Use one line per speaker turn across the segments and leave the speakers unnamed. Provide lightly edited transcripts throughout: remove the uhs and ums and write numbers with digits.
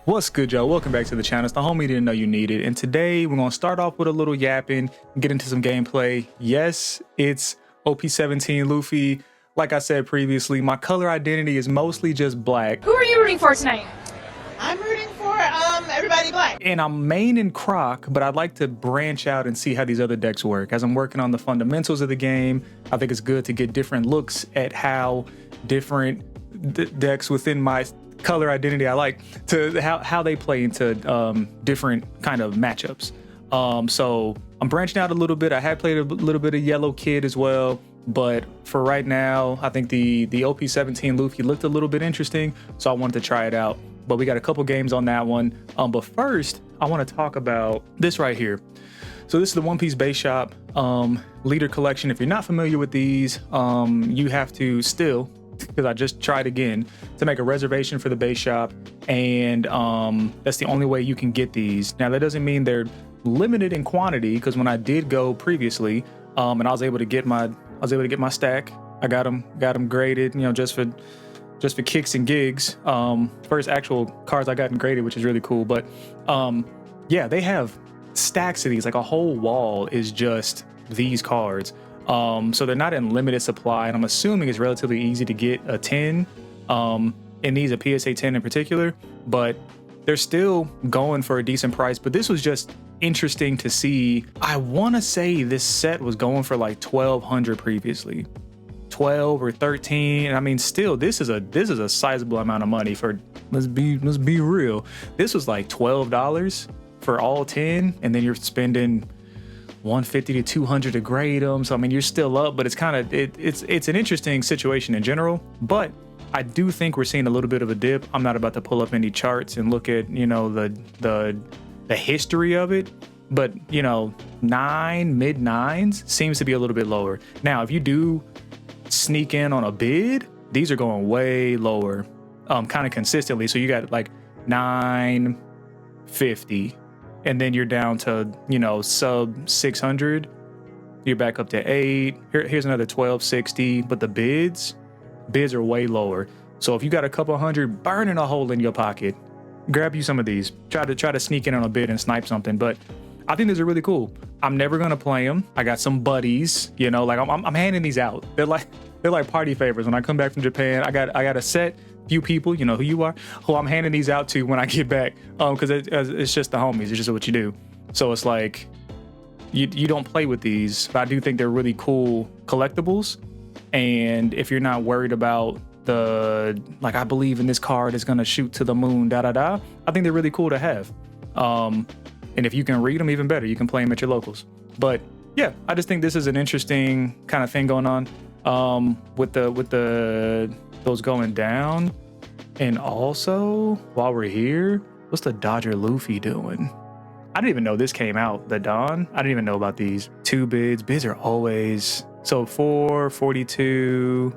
What's good, y'all? Welcome back to the channel. It's the homie didn't know you needed, and today we're gonna start off with a little yapping and get into some gameplay. Yes, it's OP-17 Luffy. Like I said previously, my color identity is mostly just black.
Who are you rooting for tonight?
I'm rooting for everybody black.
And I'm main in Croc, but I'd like to branch out and see how these other decks work. As I'm working on the fundamentals of the game, I think it's good to get different looks at how different decks within my color identity I like to how they play into different kind of matchups. So I'm branching out a little bit. I had played a little bit of Yellow Kid as well, but for right now, I think the OP-17 Luffy looked a little bit interesting, so I wanted to try it out. But we got a couple games on that one. But first, I want to talk about this right here. So this is the One Piece base shop leader collection. If you're not familiar with these, you have to still, because I just tried again, to make a reservation for the base shop, and that's the only way you can get these. Now that doesn't mean they're limited in quantity, because when I did go previously, and I was able to get my stack, I got them graded, you know, just for kicks and gigs. First actual cards I got graded, which is really cool. But yeah, they have stacks of these, like a whole wall is just these cards. So they're not in limited supply, and I'm assuming it's relatively easy to get a 10, and these a PSA 10 in particular, but they're still going for a decent price. But this was just interesting to see. I want to say this set was going for like 1,200 previously, 12 or 13. I mean, still, this is a sizable amount of money for, let's be real. This was like $12 for all 10, and then you're spending 150 to 200 to grade them. So I mean, you're still up, but it's kind of it's an interesting situation in general. But I do think we're seeing a little bit of a dip. I'm not about to pull up any charts and look at, you know, the history of it, but you know, mid nines seems to be a little bit lower. Now, if you do sneak in on a bid, these are going way lower, kind of consistently. So you got like 950. And then you're down to, you know, sub 600. You're back up to 8. Here's another 1260. But the bids are way lower. So if you got a couple hundred burning a hole in your pocket, grab you some of these. Try to sneak in on a bid and snipe something. But I think these are really cool. I'm never gonna play them. I got some buddies, you know, like I'm handing these out. They're like party favors. When I come back from Japan, I got a set. Few people, you know who you are, who I'm handing these out to when I get back, because it's just the homies. It's just what you do. So it's like you don't play with these, but I do think they're really cool collectibles. And if you're not worried about the, like, I believe in this card is gonna shoot to the moon, I think they're really cool to have. And if you can read them, even better. You can play them at your locals. But yeah, I just think this is an interesting kind of thing going on with the those going down. And also, while we're here, what's the Dodger Luffy doing? I didn't even know this came out, the Dawn. I didn't even know about these. 2 bids. Bids are always, so 4, 42,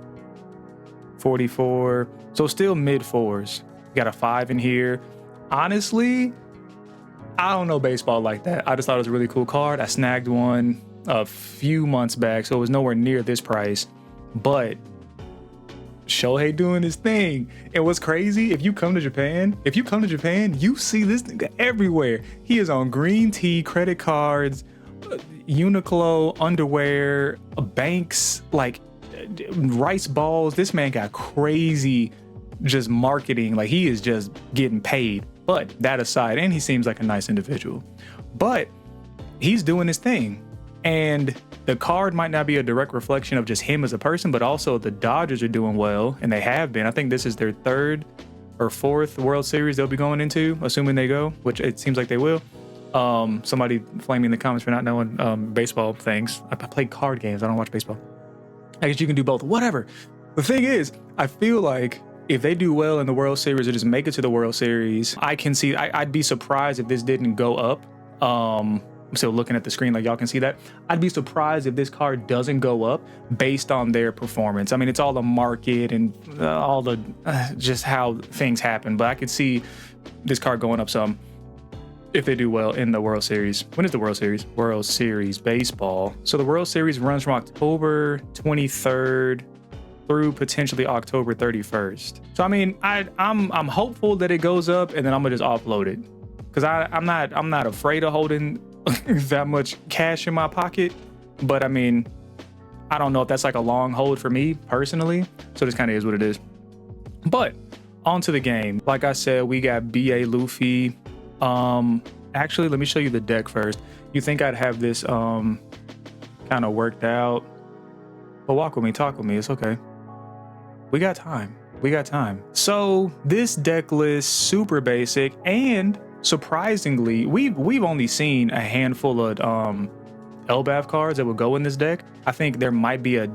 44. So still mid 4s. Got a 5 in here. Honestly, I don't know baseball like that. I just thought it was a really cool card. I snagged one a few months back, so it was nowhere near this price. But Shohei doing his thing. And what's crazy, if you come to Japan, you see this nigga everywhere. He is on green tea, credit cards, Uniqlo underwear, banks, like rice balls. This man got crazy just marketing. Like, he is just getting paid. But that aside, and he seems like a nice individual, but he's doing his thing. And the card might not be a direct reflection of just him as a person, but also the Dodgers are doing well, and they have been. I think this is their 3rd or 4th World Series they'll be going into, assuming they go, which it seems like they will. Somebody flame me in the comments for not knowing baseball things. I play card games. I don't watch baseball. I guess you can do both. Whatever. The thing is, I feel like if they do well in the World Series or just make it to the World Series, I can see, I'd be surprised if this didn't go up. I'm still looking at the screen like y'all can see that. I'd be surprised if this card doesn't go up based on their performance. I mean, it's all the market and all the just how things happen, but I could see this card going up some if they do well in the World Series. When is the World Series? World Series baseball. So the World Series runs from October 23rd through potentially October 31st. So I mean, I'm hopeful that it goes up, and then I'm gonna just offload it, because I'm not afraid of holding that much cash in my pocket. But I mean, I don't know if that's like a long hold for me personally. So this kind of is what it is. But onto the game. Like I said, we got BA Luffy. Actually, let me show you the deck first. You think I'd have this kind of worked out, but walk with me, talk with me, it's okay. We got time. We got time. So this deck list, super basic, and surprisingly, we've only seen a handful of LBAF cards that would go in this deck. I think there might be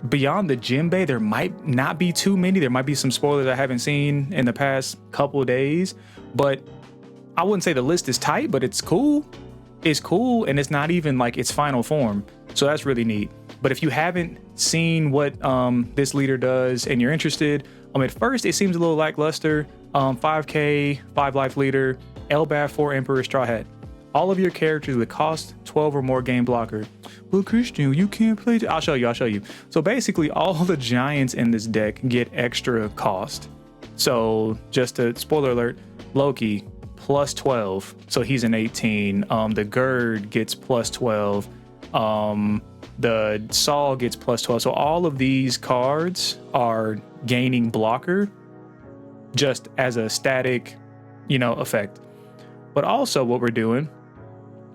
beyond the Jinbei, there might not be too many. There might be some spoilers I haven't seen in the past couple of days, but I wouldn't say the list is tight, but it's cool. It's cool, and it's not even like its final form. So that's really neat. But if you haven't seen what this leader does and you're interested, at first it seems a little lackluster. 5k, 5 life leader, LBAF 4 Emperor Straw Hat. All of your characters would cost 12 or more game blocker. Well, Christian, you can't play. I'll show you. So basically, all the giants in this deck get extra cost. So just a spoiler alert, Loki plus 12, so he's an 18. The Gird gets plus 12. The Saul gets plus 12. So all of these cards are gaining blocker just as a static, effect. But also what we're doing,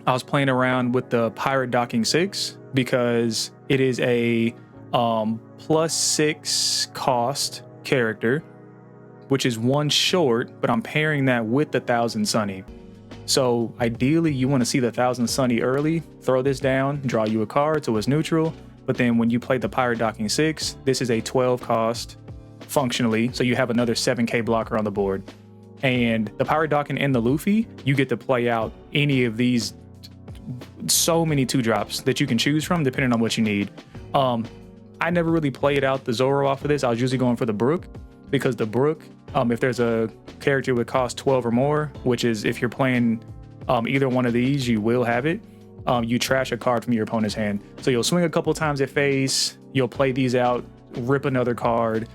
I was playing around with the Pirate Docking 6 because it is a +6 cost character, which is 1 short, but I'm pairing that with the 1000 Sunny. So ideally you want to see the 1000 Sunny early, throw this down, draw you a card so it's neutral. But then when you play the Pirate Docking 6, this is a 12 cost functionally, so you have another 7k blocker on the board. And the Pirate Docking and the Luffy, you get to play out any of these, so many 2-drops that you can choose from depending on what you need. I never really played out the Zoro off of this. I was usually going for the Brook, because the Brook, if there's a character with cost 12 or more, which is if you're playing either one of these, you will have it. You trash a card from your opponent's hand. So you'll swing a couple times at face, you'll play these out, rip another card,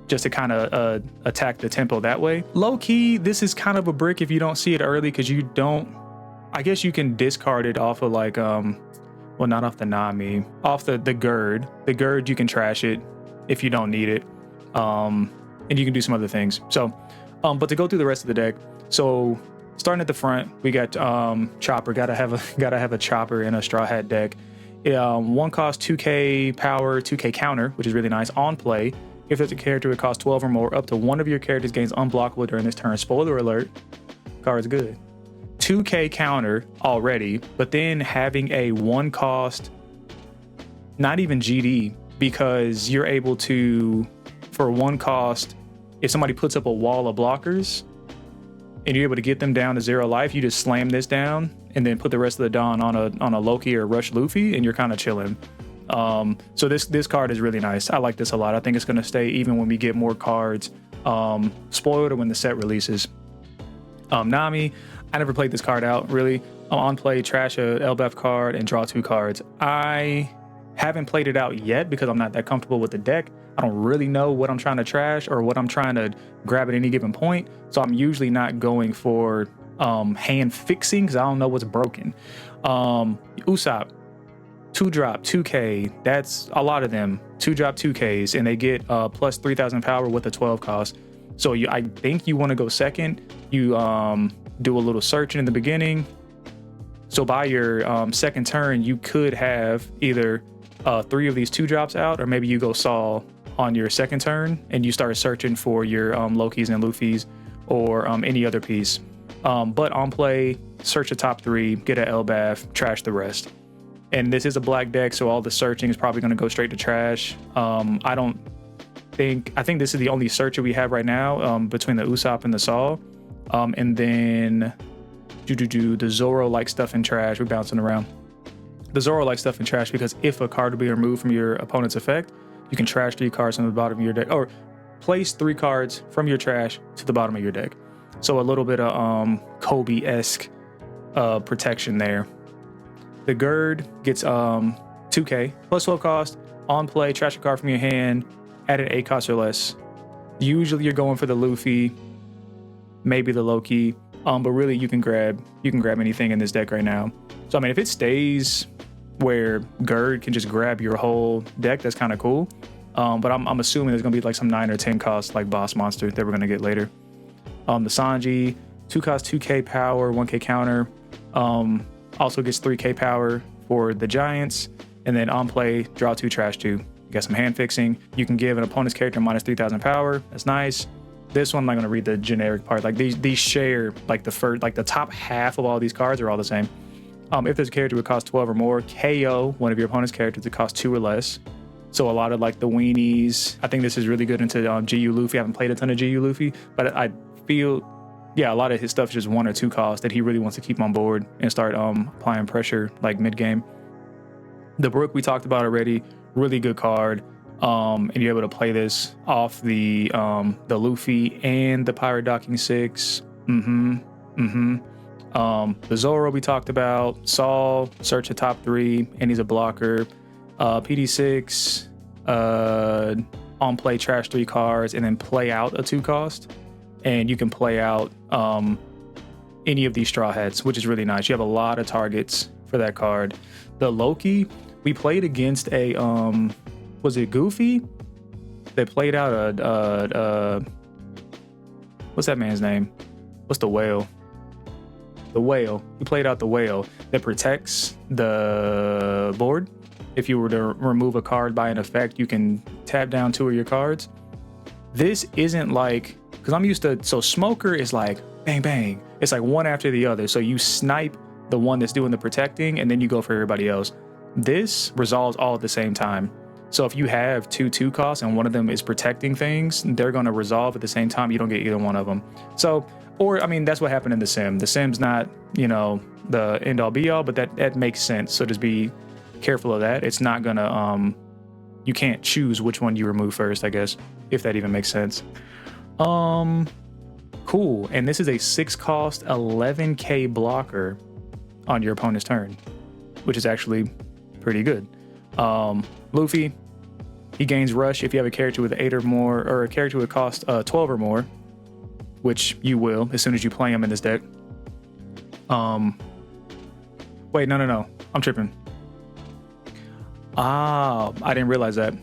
just to kind of attack the tempo that way. Low key, this is kind of a brick if you don't see it early, because you don't, I guess you can discard it off of like, well, not off the Nami, off the Gird. The Gird, you can trash it if you don't need it. And you can do some other things. So, but to go through the rest of the deck, so starting at the front, we got Chopper. Gotta have a Chopper in a Straw Hat deck. 1 cost 2k power, 2k counter, which is really nice. On play, if there's a character that costs 12 or more, up to one of your characters gains unblockable during this turn. Spoiler alert, card's good. 2k counter already, but then having a 1 cost, not even GD, because you're able to, for 1 cost, if somebody puts up a wall of blockers and you're able to get them down to 0 life, you just slam this down and then put the rest of the Dawn on a Loki or Rush Luffy, and you're kind of chilling. So this card is really nice. I like this a lot. I think it's going to stay even when we get more cards spoiled or when the set releases. Nami, I never played this card out really. On play, trash a LBF card and draw 2 cards. I haven't played it out yet because I'm not that comfortable with the deck. I don't really know what I'm trying to trash or what I'm trying to grab at any given point. So I'm usually not going for hand fixing because I don't know what's broken. Usopp, 2-drop, 2k. That's a lot of them. 2-drop, 2ks, and they get plus 3000 power with a 12 cost. So I think you want to go second. You do a little searching in the beginning. So by your second turn, you could have either 3 of these 2-drops out, or maybe you go Saul on your second turn and you start searching for your Lokis and Luffys or any other piece. But on play, search the top 3, get an LBAF, trash the rest. And this is a black deck, so all the searching is probably going to go straight to trash. I think this is the only searcher we have right now between the Usopp and the Saul. And then the Zoro like stuff in trash. We're bouncing around. The Zoro like stuff in trash because if a card will be removed from your opponent's effect, you can trash 3 cards from the bottom of your deck, or place 3 cards from your trash to the bottom of your deck. So a little bit of Kobe-esque protection there. The Gird gets 2k plus 12 cost, On play, trash a card from your hand, add an 8 cost or less. Usually you're going for the Luffy, maybe the Loki, but really you can grab anything in this deck right now. So I mean, if it stays where Gerd can just grab your whole deck, that's kind of cool. But I'm assuming there's gonna be like some 9 or 10 cost like boss monster that we're gonna get later. The Sanji, 2 cost 2k power, 1k counter. Also gets 3k power for the giants, and then on play, draw 2, trash 2. You got some hand fixing. You can give an opponent's character minus 3,000 power. That's nice. This one I'm not gonna read the generic part. Like these share like the top half of all these cards are all the same. If there's a character would cost 12 or more, KO one of your opponent's characters that costs 2 or less. So a lot of like the weenies. I think this is really good into GU Luffy. I haven't played a ton of GU Luffy, but I feel, yeah, a lot of his stuff is just 1 or 2 costs that he really wants to keep on board and start applying pressure like mid game. The Brook we talked about already, really good card. And you're able to play this off the Luffy and the Pirate Docking 6. The Zoro we talked about. Saul, search the top 3, and he's a blocker. PD6, on play, trash 3 cards, and then play out a 2 cost. And you can play out any of these Straw Hats, which is really nice. You have a lot of targets for that card. The Loki, we played against a was it Goofy? They played out a what's that man's name? What's the whale? The whale. He played out the whale that protects the board. If you were to remove a card by an effect, you can tap down 2 of your cards. This isn't like, because I'm used to, so Smoker is like bang bang. It's like one after the other. So you snipe the one that's doing the protecting and then you go for everybody else. This resolves all at the same time. So if you have 2 costs and one of them is protecting things, they're going to resolve at the same time. You don't get either one of them. So, or I mean, that's what happened in the sim. The sim's not, you know, the end all be all, but that makes sense. So just be careful of that. It's not gonna you can't choose which one you remove first, I guess, if that even makes sense. Cool. And this is a 6 cost 11k blocker on your opponent's turn, which is actually pretty good. Luffy, he gains rush if you have a character with 8 or more, or a character with cost 12 or more, which you will as soon as you play him in this deck. Wait, no, I'm tripping. I didn't realize that.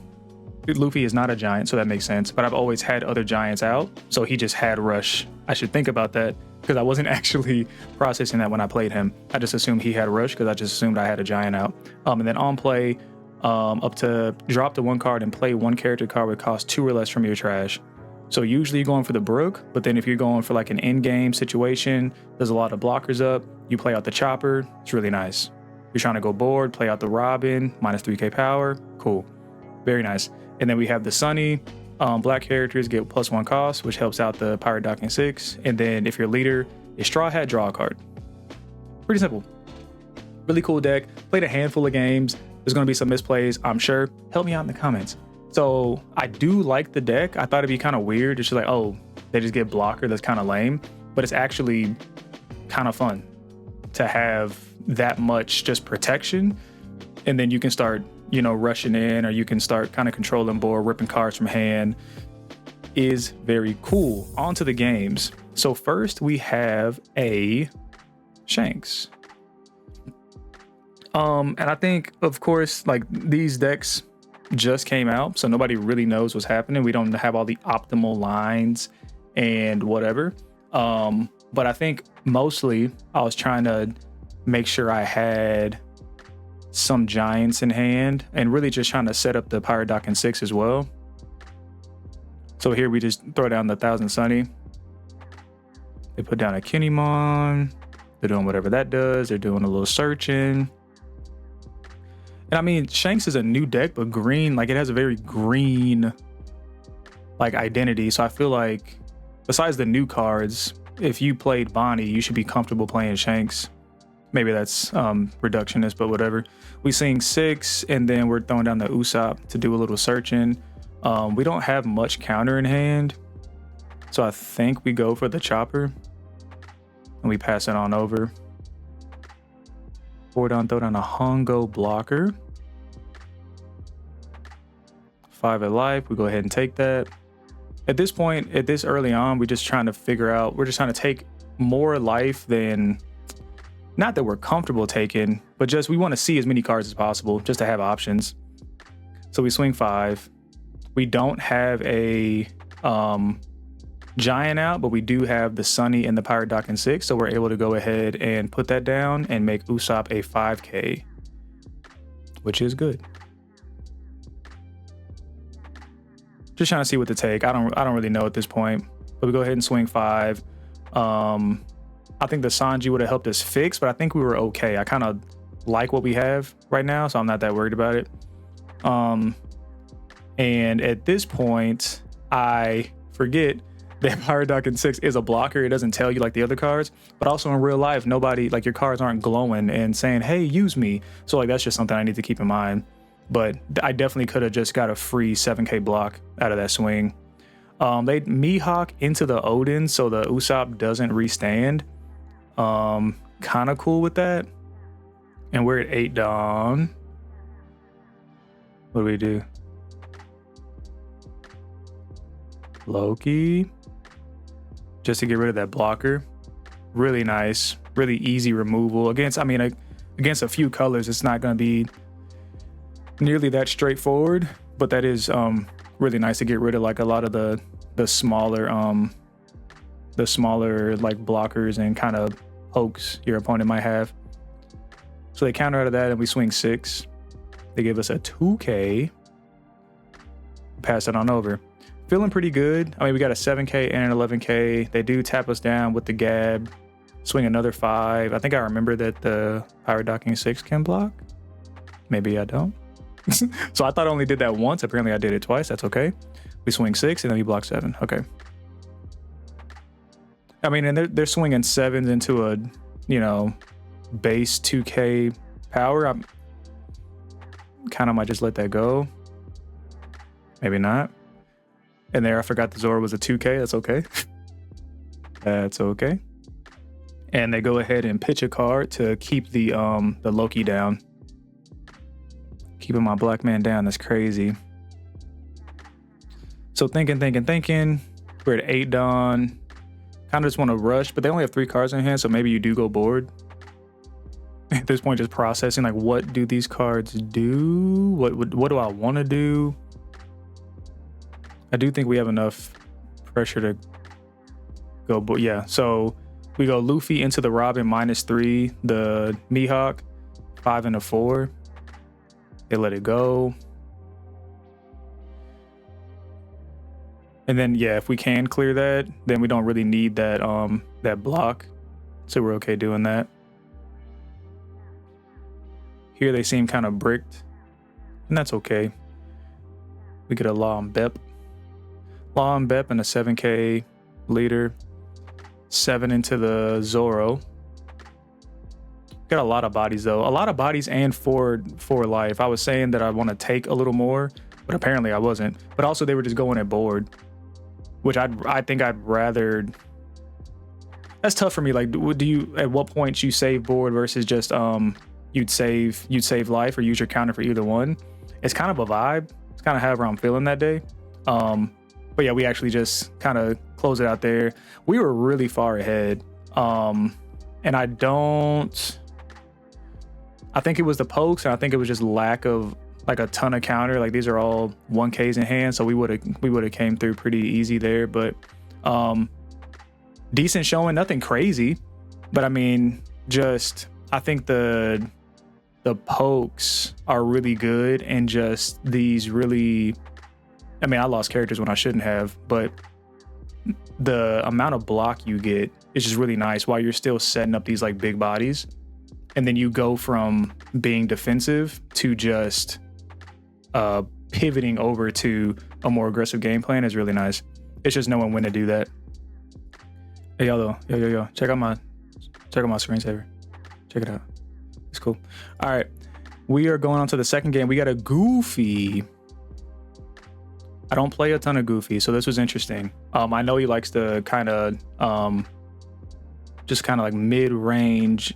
Luffy is not a giant, so that makes sense. But I've always had other giants out, so he just had rush. I should think about that because I wasn't actually processing that when I played him. I just assumed he had rush because I just assumed I had a giant out. And then on play, up to drop the 1 card and play 1 character card would cost 2 or less from your trash. So usually you're going for the Brook, but then if you're going for like an end game situation, there's a lot of blockers up. You play out the Chopper. It's really nice. You're trying to go board, play out the Robin, minus 3k power. Cool. Very nice. And then we have the Sunny. Black characters get +1 cost, which helps out the Pirate Docking 6. And then if your leader is Straw Hat, draw a card. Pretty simple. Really cool deck. Played a handful of games. There's going to be some misplays, I'm sure. Help me out in the comments. So I do like the deck. I thought it'd be kind of weird. It's just like, oh, they just get blocker. That's kind of lame. But it's actually kind of fun to have that much just protection, and then you can start, you know, rushing in, or you can start kind of controlling board, ripping cards from hand. Is very cool. On to the games. So first we have a Shanks. And I think, of course, like these decks just came out, so nobody really knows what's happening. We don't have all the optimal lines and whatever. But I think mostly I was trying to make sure I had some giants in hand and really just trying to set up the Pirate Docking 6 as well. So here we just throw down the 1000 Sunny. They put down a Kinemon. They're doing whatever that does. They're doing a little searching. And I mean, Shanks is a new deck, but green, like it has a very green like identity. So I feel like besides the new cards, if you played Bonnie, you should be comfortable playing Shanks. Maybe that's reductionist, but whatever. We sing 6, and then we're throwing down the Usopp to do a little searching. We don't have much counter in hand, so I think we go for the Chopper, and we pass it on over. Throw down a Hongo blocker. 5 at life. We go ahead and take that. At this point, at this early on, we're just trying to figure out, we're just trying to take more life than, not that we're comfortable taking, but just we want to see as many cards as possible just to have options. So we swing 5. We don't have a giant out, but we do have the Sunny and the Pirate Dock in 6. So we're able to go ahead and put that down and make Usopp a 5K, which is good. Just trying to see what to take. I don't really know at this point, but we go ahead and swing 5. I think the Sanji would have helped us fix, but I think we were okay. I kind of like what we have right now, so I'm not that worried about it. And at this point, I forget that Pirate Dock in 6 is a blocker. It doesn't tell you like the other cards, but also in real life, nobody, like your cards aren't glowing and saying, hey, use me. So like, that's just something I need to keep in mind. But I definitely could have just got a free 7K block out of that swing. They Mihawk into the Odin so the Usopp doesn't restand. Kind of cool with that. And we're at 8 down. What do we do? Loki. Just to get rid of that blocker. Really nice. Really easy removal. Against a few colors, it's not going to be nearly that straightforward, but that is really nice to get rid of like a lot of the smaller like blockers and kind of pokes your opponent might have. So they counter out of that and we swing 6. They give us a 2K. Pass it on over. Feeling pretty good. I mean, we got a 7K and an 11K. They do tap us down with the Gab. Swing another 5. I think I remember that the Pirate Docking 6 can block. Maybe I don't. So I thought I only did that once. Apparently I did it twice. That's okay. We swing 6 and then we block 7. Okay. I mean, and they're swinging 7s into a, base 2K power. I kind of might just let that go. Maybe not. And there, I forgot the Zoro was a 2K. That's okay. That's okay. And they go ahead and pitch a card to keep the Loki down. Keeping my black man down, that's crazy. So thinking. We're at 8 dawn. Kind of just want to rush, but they only have 3 cards in hand, so maybe you do go board. At this point, just processing, like, what do these cards do? What do I want to do? I do think we have enough pressure to go board. Yeah, so we go Luffy into the Robin -3, the Mihawk, 5 and a 4. They let it go. And then, yeah, if we can clear that, then we don't really need that that block. So we're okay doing that. Here they seem kind of bricked, and that's okay. We get a Law and Bep. Law and Bep and a 7K leader. 7 into the Zoro. Got a lot of bodies though. A lot of bodies and 4 life. I was saying that I want to take a little more, but apparently I wasn't. But also they were just going at board, which I think I'd rather. That's tough for me. Like, do you at what point you save board versus just you'd save life or use your counter for either one? It's kind of a vibe. It's kind of however I'm feeling that day. But yeah, we actually just kind of close it out there. We were really far ahead. And I think it was the pokes, and I think it was just lack of like a ton of counter. Like these are all 1Ks in hand, so we would have came through pretty easy there. But decent showing, nothing crazy. But I mean, I think the pokes are really good, and just these really. I mean, I lost characters when I shouldn't have, but the amount of block you get is just really nice while you're still setting up these like big bodies. And then you go from being defensive to just pivoting over to a more aggressive game plan is really nice. It's just knowing when to do that. Hey, yo. Check out my screensaver. Check it out. It's cool. All right. We are going on to the second game. We got a GUffy. I don't play a ton of GUffy, so this was interesting. I know he likes to kind of just kind of like mid-range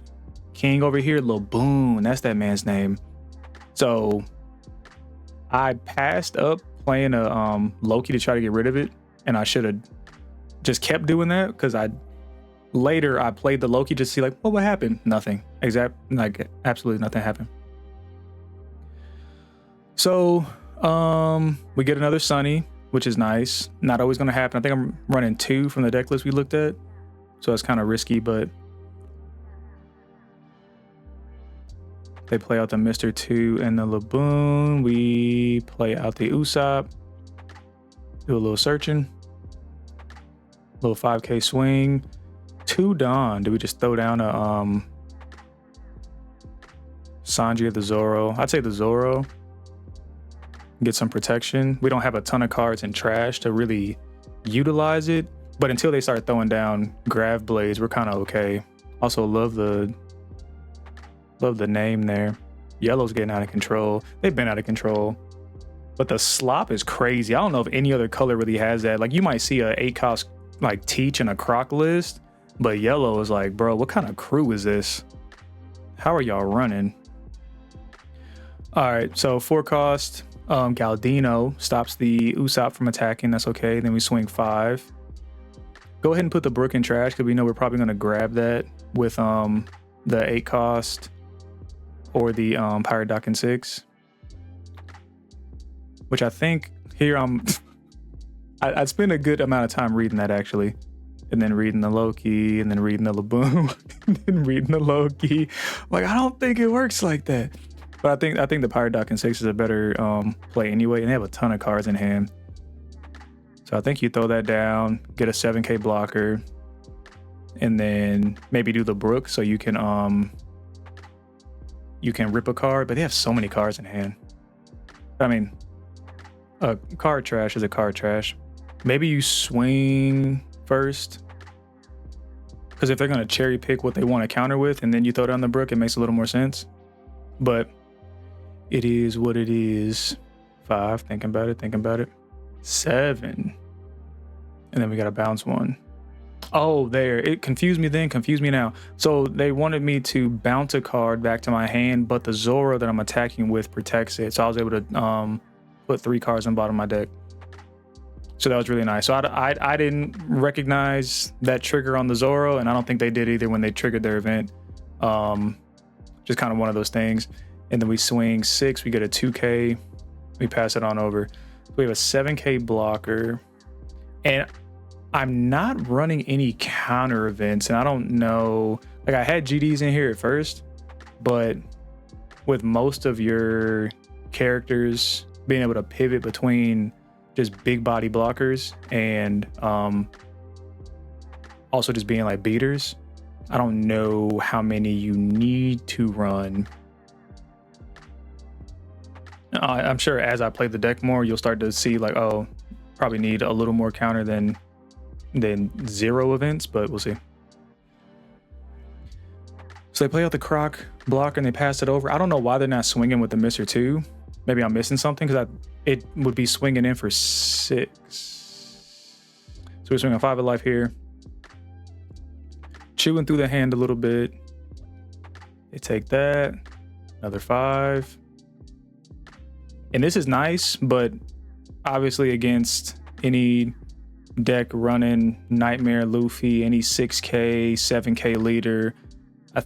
king over here. Lil Boon, that's that man's name. So I passed up playing a Loki to try to get rid of it, and I should have just kept doing that because later I played the Loki just to see like, what happened? Nothing. Absolutely nothing happened. So we get another Sunny, which is nice. Not always going to happen. I think I'm running 2 from the deck list we looked at, so it's kind of risky, but they play out the Mr. 2 and the Laboon. We play out the Usopp. Do a little searching. Little 5K swing. 2 Dawn. Do we just throw down a Sanji or the Zoro? I'd say the Zoro. Get some protection. We don't have a ton of cards in trash to really utilize it, but until they start throwing down Grav Blades, we're kind of okay. Also love the name there. Yellow's getting out of control. They've been out of control, but the slop is crazy. I don't know if any other color really has that. Like, you might see a 8-cost like Teach and a Croc list, but Yellow is like, bro, what kind of crew is this? How are y'all running? All right, so 4-cost Galdino stops the Usopp from attacking. That's okay. Then we swing 5. Go ahead and put the Brook in trash because we know we're probably going to grab that with the 8-cost or the Pirate Dock in 6, which I think here I'd spend a good amount of time reading that actually, and then reading the Loki, and then reading the Laboon, and then reading the Loki. Like, I don't think it works like that. But I think the Pirate Dock in 6 is a better play anyway, and they have a ton of cards in hand. So I think you throw that down, get a 7K blocker, and then maybe do the Brook so you can rip a card. But they have so many cards in hand. I mean, a card trash is a card trash. Maybe you swing first, because if they're gonna cherry pick what they want to counter with, and then you throw down the Brook, it makes a little more sense. But it is what it is. 5, thinking about it. 7. And then we got to bounce 1. Oh, there. It confused me then, confused me now. So they wanted me to bounce a card back to my hand, but the Zoro that I'm attacking with protects it. So I was able to put 3 cards in the bottom of my deck. So that was really nice. So I didn't recognize that trigger on the Zoro, and I don't think they did either when they triggered their event. Just kind of one of those things. And then we swing 6, we get a 2K, we pass it on over. We have a 7K blocker, and I'm not running any counter events, and I don't know, like, I had GDs in here at first, but with most of your characters being able to pivot between just big body blockers and also just being like beaters, I don't know how many you need to run. I'm sure as I play the deck more, you'll start to see like, oh, probably need a little more counter than 0 events, but we'll see. So they play out the Croc blocker and they pass it over. I don't know why they're not swinging with the Mr. 2. Maybe I'm missing something, because it would be swinging in for 6. So we're swinging 5 of life here. Chewing through the hand a little bit. They take that. Another 5. And this is nice, but obviously against any deck running Nightmare Luffy, any 6K, 7K leader,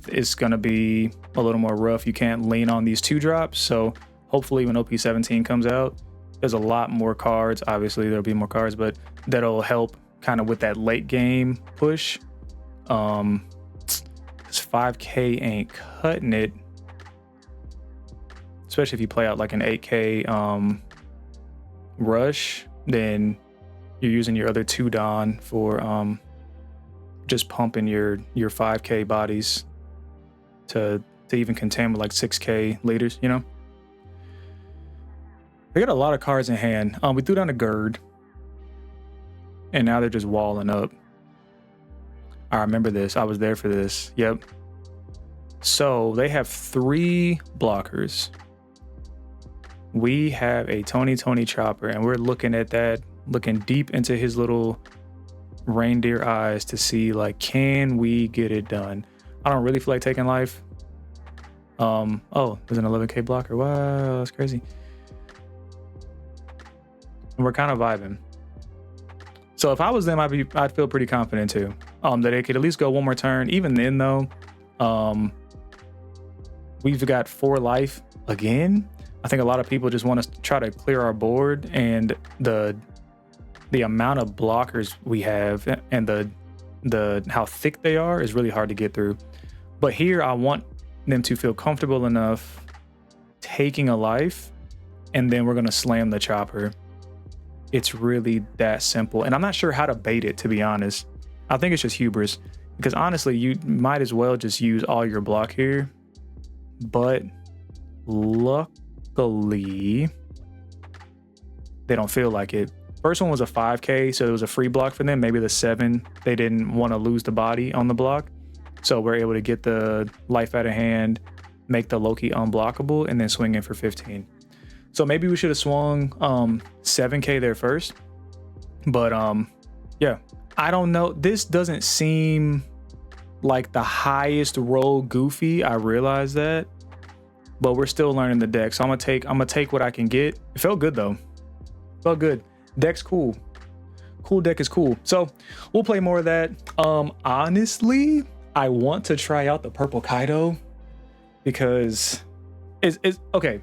it's going to be a little more rough. You can't lean on these 2 drops. So hopefully when OP-17 comes out, there's a lot more cards. Obviously there'll be more cards, but that'll help kind of with that late game push. This 5K ain't cutting it, especially if you play out like an 8K rush. Then you're using your other 2 Dawn for just pumping your 5K bodies to even contend with like 6K leaders, you know. They got a lot of cards in hand. We threw down a Gird, and now they're just walling up. I remember this. I was there for this. Yep. So they have 3 blockers. We have a Tony Chopper, and we're looking at that, looking deep into his little reindeer eyes to see, like, can we get it done? I don't really feel like taking life. Oh, there's an 11K blocker. Wow, that's crazy. and we're kind of vibing. So if I was them, I'd feel pretty confident too. That they could at least go one more turn. Even then though, we've got 4 life again. I think a lot of people just want to try to clear our board, and the amount of blockers we have and the how thick they are is really hard to get through. But here I want them to feel comfortable enough taking a life, and then we're going to slam the chopper. It's really that simple. And I'm not sure how to bait it, to be honest. I think it's just hubris, because honestly, you might as well just use all your block here. But luckily, they don't feel like it. First one was a 5K, so it was a free block for them. Maybe the 7, they didn't want to lose the body on the block. So we're able to get the life out of hand, make the Loki unblockable, and then swing in for 15. So maybe we should have swung 7K there first. But yeah, I don't know. This doesn't seem like the highest roll goofy. I realize that, but we're still learning the deck. So I'm gonna take what I can get. It felt good though. Felt good. Deck's cool. Cool deck is cool. So we'll play more of that. Honestly, I want to try out the purple Kaido because it's okay.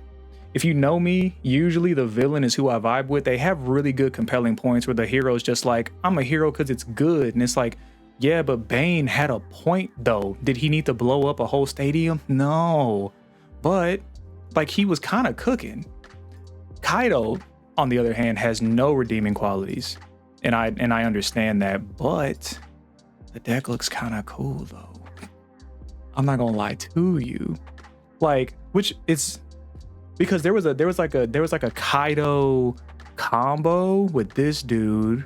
If you know me, usually the villain is who I vibe with. They have really good compelling points where the hero's just like, I'm a hero because it's good. And it's like, yeah, but Bane had a point though. Did he need to blow up a whole stadium? No. But like, he was kind of cooking. Kaido, on the other hand, has no redeeming qualities. And I understand that, but the deck looks kind of cool though. I'm not gonna lie to you. Like, which it's because there was like a Kaido combo with this dude.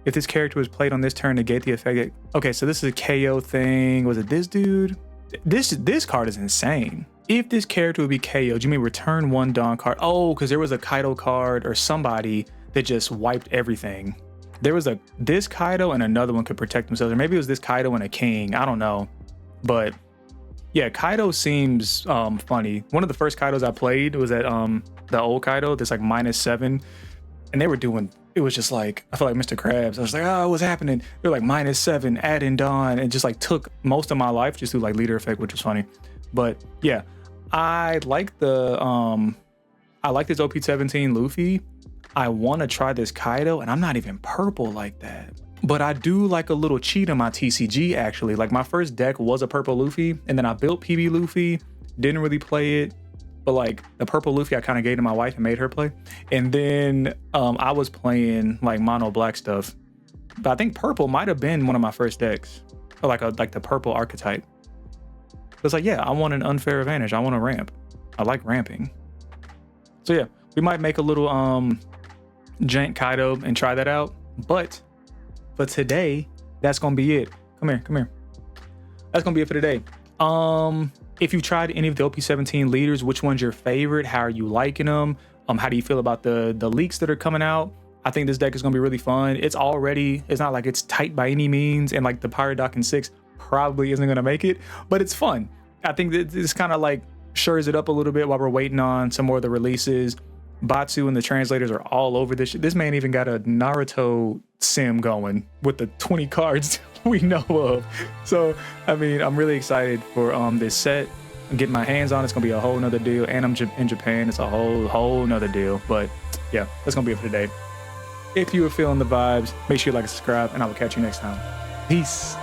If this character was played on this turn, negate the effect. Okay, so this is a KO thing. Was it this dude? This card is insane. If this character would be KO'd, you mean return 1 Dawn card? Oh, because there was a Kaido card or somebody that just wiped everything. There was this Kaido and another one could protect themselves, or maybe it was this Kaido and a king. I don't know, but yeah, Kaido seems funny. One of the first Kaidos I played was at the old Kaido, this like -7, and they were doing. It was just like, I felt like Mr. Krabs. I was like, oh, what's happening? They're like -7, add in Dawn, and just like took most of my life just through like leader effect, which was funny. But yeah, I like this OP-17 Luffy. I want to try this Kaido, and I'm not even purple like that. But I do like a little cheat on my TCG actually. Like my first deck was a purple Luffy, and then I built PB Luffy, didn't really play it. But like the purple Luffy I kind of gave to my wife and made her play. And then I was playing like mono black stuff. But I think purple might have been one of my first decks. Or like the purple archetype. It's like, yeah, I want an unfair advantage. I want to ramp. I like ramping. So yeah, we might make a little jank Kaido and try that out. But for today, that's gonna be it. Come here. That's gonna be it for today. If you've tried any of the OP-17 leaders, which one's your favorite? How are you liking them? How do you feel about the leaks that are coming out? I think this deck is gonna be really fun. It's not like it's tight by any means, and like the Pirate Dock in 6 probably isn't gonna make it, but it's fun. I think that this kind of like shores it up a little bit while we're waiting on some more of the releases. Batsu and the translators are all over this shit. This man even got a Naruto sim going with the 20 cards we know of. So, I mean, I'm really excited for this set. I'm getting my hands on it. It's gonna be a whole nother deal. And I'm in Japan. It's a whole nother deal. But yeah, that's gonna be it for today. If you are feeling the vibes, make sure you like and subscribe, and I will catch you next time. Peace.